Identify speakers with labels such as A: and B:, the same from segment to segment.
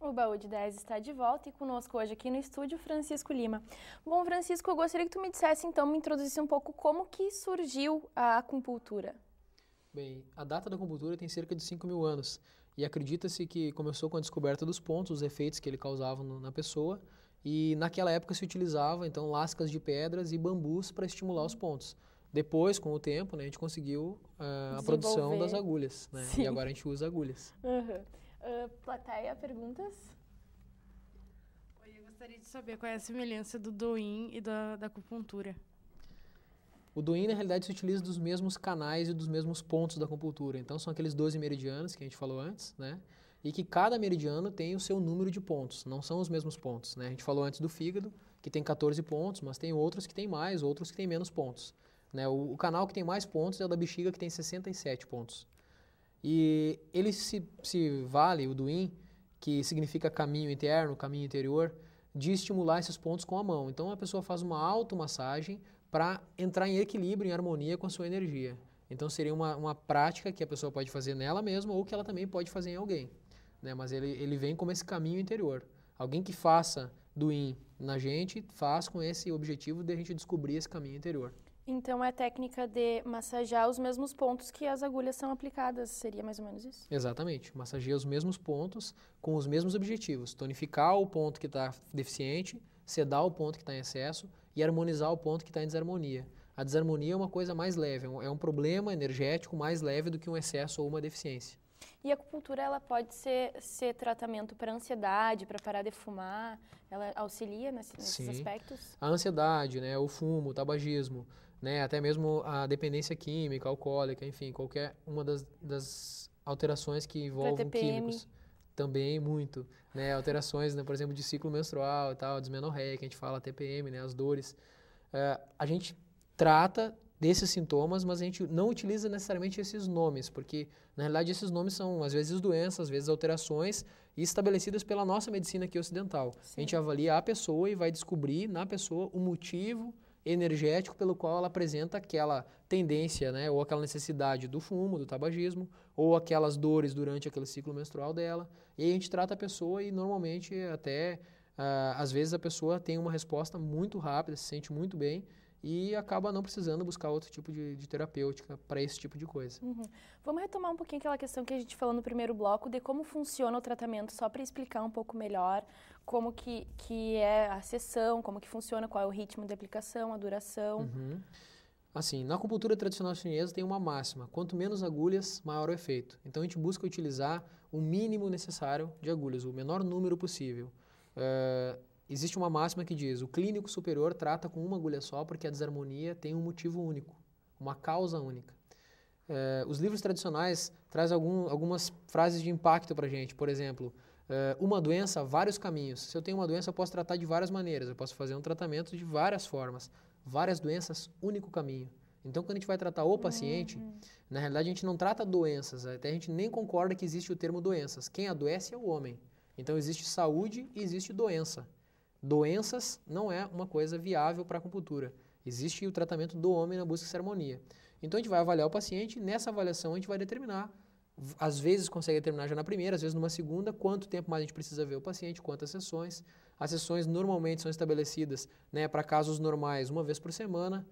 A: O Baú de Ideias está de volta e conosco hoje aqui no estúdio Francisco Lima. Bom, Francisco, eu gostaria que tu me dissesse, então, me introduzisse um pouco como que surgiu a acupuntura.
B: Bem, a data da acupuntura tem cerca de 5.000 anos e acredita-se que começou com a descoberta dos pontos, os efeitos que ele causava na pessoa, e naquela época se utilizava então lascas de pedras e bambus para estimular os pontos. Depois, com o tempo, né, a gente conseguiu a produção das agulhas, né? E agora a gente usa agulhas.
A: Plateia, perguntas?
C: Eu gostaria de saber qual é a semelhança do Douyin e da acupuntura.
B: O Douyin, na realidade, se utiliza dos mesmos canais e dos mesmos pontos da acupuntura. Então, são aqueles 12 meridianos que a gente falou antes, né? E que cada meridiano tem o seu número de pontos, não são os mesmos pontos, né? A gente falou antes do fígado, que tem 14 pontos, mas tem outros que tem mais, outros que tem menos pontos, né? O canal que tem mais pontos é o da bexiga, que tem 67 pontos. E ele se vale, o Douyin, que significa caminho interno, caminho interior, de estimular esses pontos com a mão. Então, a pessoa faz uma automassagem para entrar em equilíbrio, em harmonia com a sua energia. Então, seria uma prática que a pessoa pode fazer nela mesma ou que ela também pode fazer em alguém, né? Mas ele vem como esse caminho interior. Alguém que faça Douyin na gente, faz com esse objetivo de a gente descobrir esse caminho interior.
A: Então, é a técnica de massagear os mesmos pontos que as agulhas são aplicadas, seria mais ou menos isso?
B: Exatamente, massageia os mesmos pontos com os mesmos objetivos, tonificar o ponto que está deficiente, sedar o ponto que está em excesso e harmonizar o ponto que está em desarmonia. A desarmonia é uma coisa mais leve, é um problema energético mais leve do que um excesso ou uma deficiência.
A: E a acupuntura, ela pode ser tratamento para ansiedade, para parar de fumar? Ela auxilia nesses aspectos?
B: A ansiedade, né, o fumo, o tabagismo, né, até mesmo a dependência química, alcoólica, enfim, qualquer uma das alterações que envolvem químicos. Também muito, né, alterações, né, por exemplo, de ciclo menstrual e tal, dismenorreia, que a gente fala TPM, né, as dores. A gente trata desses sintomas, mas a gente não utiliza necessariamente esses nomes, porque na realidade esses nomes são às vezes doenças, às vezes alterações estabelecidas pela nossa medicina aqui ocidental. Sim. A gente avalia a pessoa e vai descobrir na pessoa o motivo energético pelo qual ela apresenta aquela tendência, né, ou aquela necessidade do fumo, do tabagismo, ou aquelas dores durante aquele ciclo menstrual dela. E aí a gente trata a pessoa e normalmente até às vezes a pessoa tem uma resposta muito rápida, se sente muito bem e acaba não precisando buscar outro tipo de terapêutica para esse tipo de coisa.
A: Vamos retomar um pouquinho aquela questão que a gente falou no primeiro bloco de como funciona o tratamento, só para explicar um pouco melhor como que é a sessão, como que funciona, qual é o ritmo de aplicação, a duração.
B: Assim, na acupuntura tradicional chinesa tem uma máxima, quanto menos agulhas, maior o efeito. Então a gente busca utilizar o mínimo necessário de agulhas, o menor número possível. Existe uma máxima que diz, o clínico superior trata com uma agulha só porque a desarmonia tem um motivo único, uma causa única. Os livros tradicionais trazem algumas frases de impacto para a gente, por exemplo, uma doença, vários caminhos. Se eu tenho uma doença, eu posso tratar de várias maneiras, eu posso fazer um tratamento de várias formas. Várias doenças, único caminho. Então, quando a gente vai tratar o paciente, na realidade a gente não trata doenças, até a gente nem concorda que existe o termo doenças. Quem adoece é o homem. Então, existe saúde e existe doença. Doenças não é uma coisa viável para a acupuntura. Existe o tratamento do homem na busca de harmonia. Então, a gente vai avaliar o paciente e nessa avaliação a gente vai determinar, às vezes consegue determinar já na primeira, às vezes numa segunda, quanto tempo mais a gente precisa ver o paciente, quantas sessões. As sessões normalmente são estabelecidas, né, para casos normais, uma vez por semana.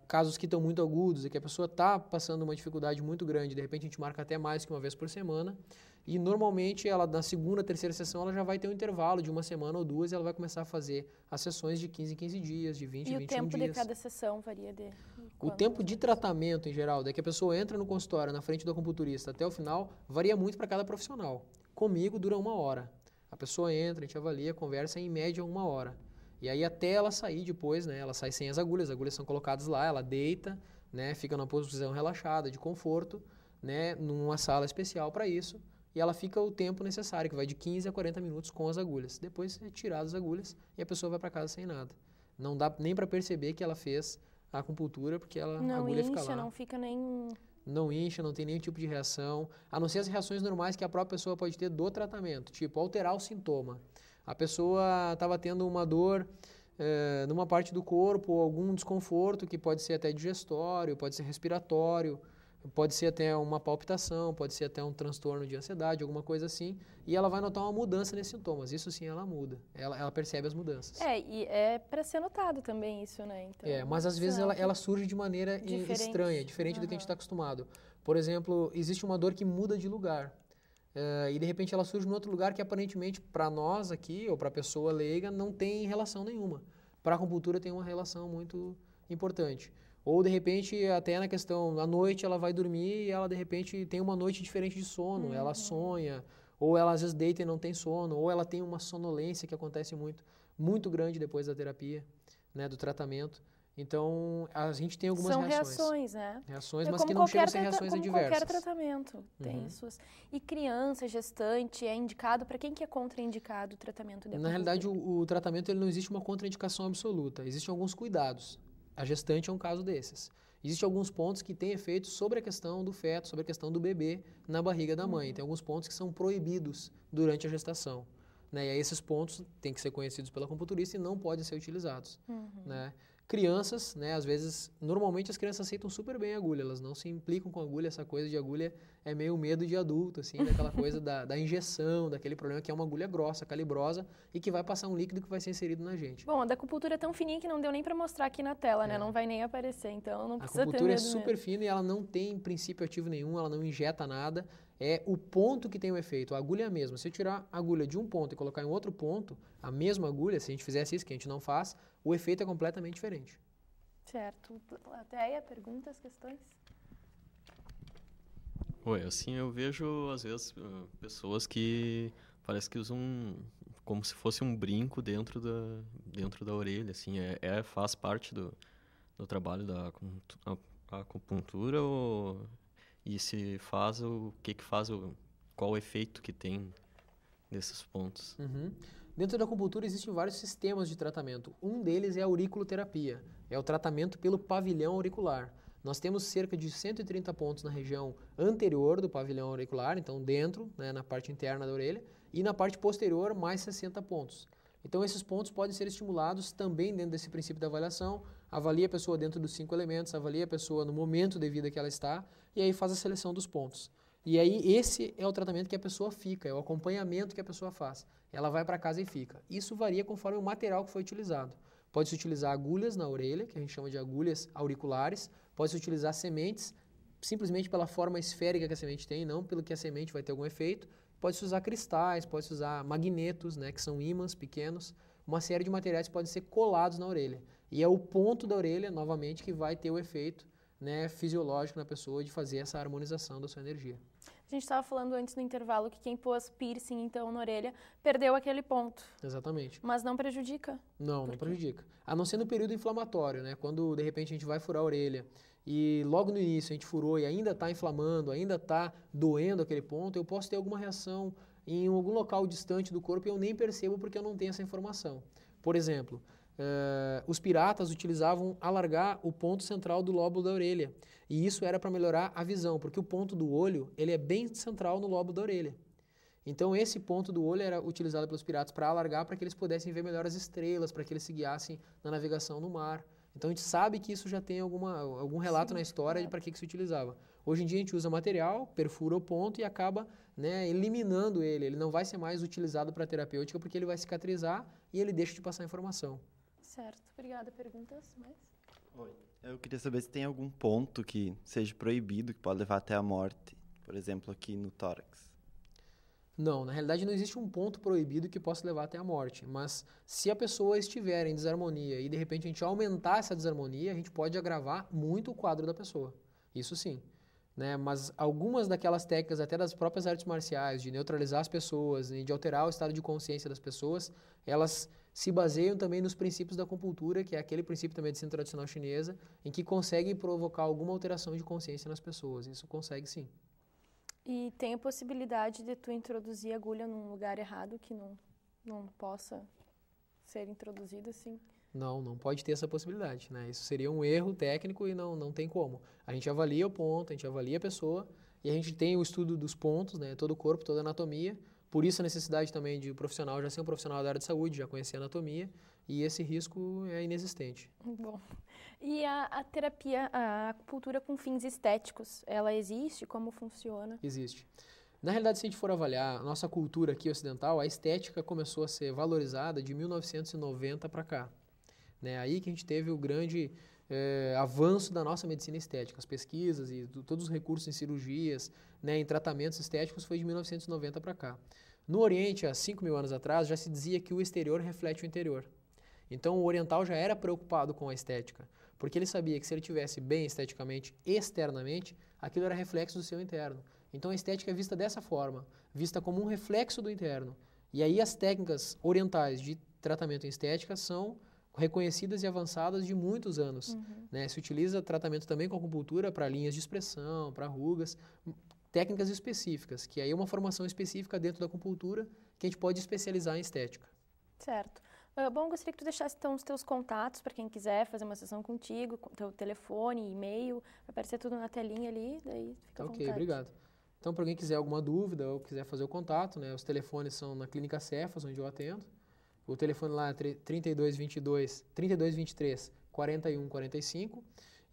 B: Casos que estão muito agudos e que a pessoa está passando uma dificuldade muito grande, de repente a gente marca até mais que uma vez por semana. E normalmente ela na segunda, terceira sessão ela já vai ter um intervalo de uma semana ou duas e ela vai começar a fazer as sessões de 15 em 15 dias, de 20 em 21 dias.
A: E o tempo de cada sessão varia de
B: O tempo de tratamento em geral, que a pessoa entra no consultório na frente do acupunturista até o final, varia muito para cada profissional. Comigo dura 1 hora. A pessoa entra, a gente avalia, conversa em média 1 hora. E aí até ela sair depois, né, ela sai sem as agulhas são colocadas lá, ela deita, né, fica numa posição relaxada, de conforto, né, numa sala especial para isso, e ela fica o tempo necessário, que vai de 15 a 40 minutos com as agulhas. Depois é tirado as agulhas e a pessoa vai para casa sem nada. Não dá nem para perceber que ela fez a acupuntura, porque a agulha fica lá.
A: Não fica nem...
B: Não incha, não tem nenhum tipo de reação, a não ser as reações normais que a própria pessoa pode ter do tratamento, tipo alterar o sintoma. A pessoa estava tendo uma dor numa parte do corpo, algum desconforto que pode ser até digestório, pode ser respiratório, pode ser até uma palpitação, pode ser até um transtorno de ansiedade, alguma coisa assim, e ela vai notar uma mudança nesses sintomas. Isso sim ela muda, ela percebe as mudanças.
A: E é para ser notado também isso, né? Então,
B: mas às vezes ela surge de maneira estranha, diferente do que a gente está acostumado. Por exemplo, existe uma dor que muda de lugar. E de repente ela surge em outro lugar que aparentemente para nós aqui, ou para a pessoa leiga, não tem relação nenhuma. Para a acupuntura tem uma relação muito importante. Ou de repente até na questão, à noite ela vai dormir e ela de repente tem uma noite diferente de sono, ela sonha, ou ela às vezes deita e não tem sono, ou ela tem uma sonolência que acontece muito grande depois da terapia, né, do tratamento. Então, a gente tem algumas reações.
A: São reações, né?
B: Reações, mas que não chegam a ser reações adversas.
A: Qualquer tratamento tem suas. E criança, gestante, é indicado? Para quem que é contraindicado o tratamento de acupuntura?
B: Na realidade, o tratamento ele não existe uma contraindicação absoluta. Existem alguns cuidados. A gestante é um caso desses. Existem alguns pontos que têm efeitos sobre a questão do feto, sobre a questão do bebê na barriga da mãe. Tem alguns pontos que são proibidos durante a gestação. Né? E aí esses pontos têm que ser conhecidos pela acupunturista e não podem ser utilizados. Né? Crianças, né, às vezes, normalmente as crianças aceitam super bem a agulha, elas não se implicam com a agulha, essa coisa de agulha é meio medo de adulto, assim, daquela coisa da injeção, daquele problema que é uma agulha grossa, calibrosa e que vai passar um líquido que vai ser inserido na gente.
A: Bom, a da acupuntura é tão fininha que não deu nem para mostrar aqui na tela, né? Não vai nem aparecer, então não precisa ter medo.
B: A acupuntura é super fina e ela não tem princípio ativo nenhum, ela não injeta nada, é o ponto que tem o efeito, a agulha é a mesma. Se eu tirar a agulha de um ponto e colocar em outro ponto, a mesma agulha, se a gente fizesse isso, que a gente não faz, o efeito é completamente diferente.
A: Certo. Plateia, perguntas, questões?
D: Assim eu vejo, às vezes, pessoas que parece que usam como se fosse um brinco dentro da orelha, assim, faz parte do trabalho da acupuntura, e se faz, o que faz, qual o efeito que tem desses pontos?
B: Dentro da acupuntura existem vários sistemas de tratamento. Um deles é a auriculoterapia, é o tratamento pelo pavilhão auricular. Nós temos cerca de 130 pontos na região anterior do pavilhão auricular, então dentro, né, na parte interna da orelha, e na parte posterior mais 60 pontos. Então esses pontos podem ser estimulados também dentro desse princípio da avaliação, avalia a pessoa dentro dos 5 elementos, avalia a pessoa no momento de vida que ela está, e aí faz a seleção dos pontos. E aí esse é o tratamento que a pessoa fica, é o acompanhamento que a pessoa faz. Ela vai para casa e fica. Isso varia conforme o material que foi utilizado. Pode-se utilizar agulhas na orelha, que a gente chama de agulhas auriculares, pode-se utilizar sementes, simplesmente pela forma esférica que a semente tem, não pelo que a semente vai ter algum efeito. Pode-se usar cristais, pode-se usar magnetos, né, que são ímãs pequenos. Uma série de materiais podem ser colados na orelha. E é o ponto da orelha, novamente, que vai ter o efeito, né, fisiológico na pessoa de fazer essa harmonização da sua energia.
A: A gente estava falando antes no intervalo que quem pôs piercing, então, na orelha, perdeu aquele ponto.
B: Exatamente.
A: Mas não prejudica?
B: Não prejudica. A não ser no período inflamatório, né? Quando, de repente, a gente vai furar a orelha e logo no início a gente furou e ainda está inflamando, ainda está doendo aquele ponto, eu posso ter alguma reação em algum local distante do corpo e eu nem percebo porque eu não tenho essa informação. Por exemplo, os piratas utilizavam alargar o ponto central do lóbulo da orelha. E isso era para melhorar a visão, porque o ponto do olho ele é bem central no lóbulo da orelha. Então esse ponto do olho era utilizado pelos piratas para alargar, para que eles pudessem ver melhor as estrelas, para que eles se guiassem na navegação no mar. Então a gente sabe que isso já tem algum relato na história de para que se utilizava. Hoje em dia a gente usa material, perfura o ponto e acaba, né, eliminando ele. Ele não vai ser mais utilizado para terapêutica porque ele vai cicatrizar e ele deixa de passar informação.
A: Certo, obrigada. Perguntas mais?
E: Oi, eu queria saber se tem algum ponto que seja proibido, que pode levar até a morte, por exemplo, aqui no tórax.
B: Não, na realidade não existe um ponto proibido que possa levar até a morte, mas se a pessoa estiver em desarmonia e de repente a gente aumentar essa desarmonia, a gente pode agravar muito o quadro da pessoa, isso sim. Né? Mas algumas daquelas técnicas, até das próprias artes marciais, de neutralizar as pessoas e de alterar o estado de consciência das pessoas, elas se baseiam também nos princípios da acupuntura, que é aquele princípio da medicina tradicional chinesa, em que consegue provocar alguma alteração de consciência nas pessoas. Isso consegue sim.
A: E tem a possibilidade de tu introduzir a agulha num lugar errado que não possa ser introduzida assim?
B: Não pode ter essa possibilidade, né? Isso seria um erro técnico e não tem como. A gente avalia o ponto, a gente avalia a pessoa e a gente tem o estudo dos pontos, né? Todo o corpo, toda a anatomia. Por isso a necessidade também de o profissional já ser um profissional da área de saúde, já conhecer a anatomia, e esse risco é inexistente.
A: Bom. E a terapia, a acupuntura com fins estéticos, ela existe? Como funciona?
B: Existe. Na realidade, se a gente for avaliar a nossa cultura aqui ocidental, a estética começou a ser valorizada de 1990 para cá. Né? Aí que a gente teve o grande avanço da nossa medicina estética. As pesquisas e todos os recursos em cirurgias, né, em tratamentos estéticos foi de 1990 para cá. No Oriente, há 5.000 anos atrás, já se dizia que o exterior reflete o interior. Então, o oriental já era preocupado com a estética, porque ele sabia que se ele tivesse bem esteticamente, externamente, aquilo era reflexo do seu interno. Então, a estética é vista dessa forma, vista como um reflexo do interno. E aí as técnicas orientais de tratamento em estética são reconhecidas e avançadas de muitos anos. Né? Se utiliza tratamento também com acupuntura para linhas de expressão, para rugas, técnicas específicas, que aí é uma formação específica dentro da acupuntura que a gente pode especializar em estética.
A: Certo. Bom, gostaria que tu deixasse então os teus contatos para quem quiser fazer uma sessão contigo, teu telefone, e-mail, vai aparecer tudo na telinha ali, daí fica à vontade.
B: Ok, obrigado. Então, para quem quiser alguma dúvida ou quiser fazer o contato, né, os telefones são na Clínica Cefas, onde eu atendo. O telefone lá é 3223 4145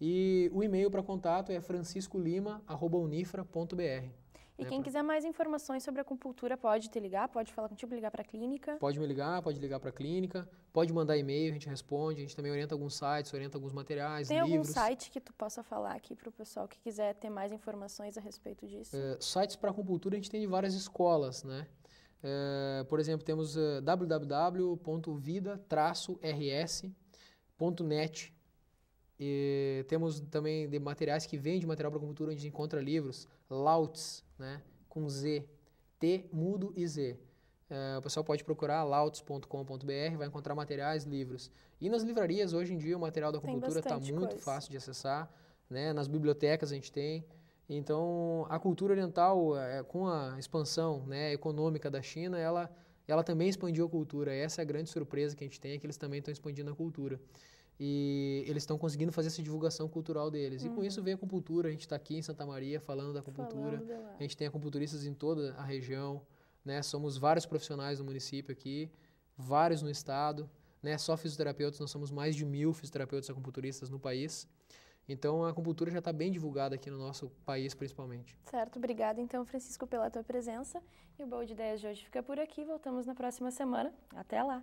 B: e o e-mail para contato é franciscolima@unifra.br.
A: E quem quiser mais informações sobre a acupuntura pode te ligar, pode falar contigo, ligar para a clínica?
B: Pode me ligar, pode ligar para a clínica, pode mandar e-mail, a gente responde, a gente também orienta alguns sites, orienta alguns materiais,
A: livros. Tem algum site que tu possa falar aqui para o pessoal que quiser ter mais informações a respeito disso?
B: Sites para acupuntura a gente tem de várias escolas, né? Por exemplo, temos www.vida-rs.net. Temos também de materiais que vêm de material para acupuntura, onde a gente encontra livros, Lautz, né, com Z, T, mudo e Z. O pessoal pode procurar lautz.com.br, vai encontrar materiais, livros. E nas livrarias, hoje em dia, o material da acupuntura está muito fácil de acessar, né? Nas bibliotecas a gente tem. Então, a cultura oriental, com a expansão, né, econômica da China, ela também expandiu a cultura. Essa é a grande surpresa que a gente tem, é que eles também estão expandindo a cultura. E eles estão conseguindo fazer essa divulgação cultural deles. E com isso veio a acupuntura, a gente está aqui em Santa Maria falando da acupuntura. A gente tem acupunturistas em toda a região, né? Somos vários profissionais no município aqui, vários no estado, né? Só fisioterapeutas, nós somos mais de 1.000 fisioterapeutas acupunturistas no país. Então, a acupuntura já está bem divulgada aqui no nosso país, principalmente.
A: Certo, obrigada então, Francisco, pela tua presença. E o Baú de Ideias de hoje fica por aqui, voltamos na próxima semana. Até lá!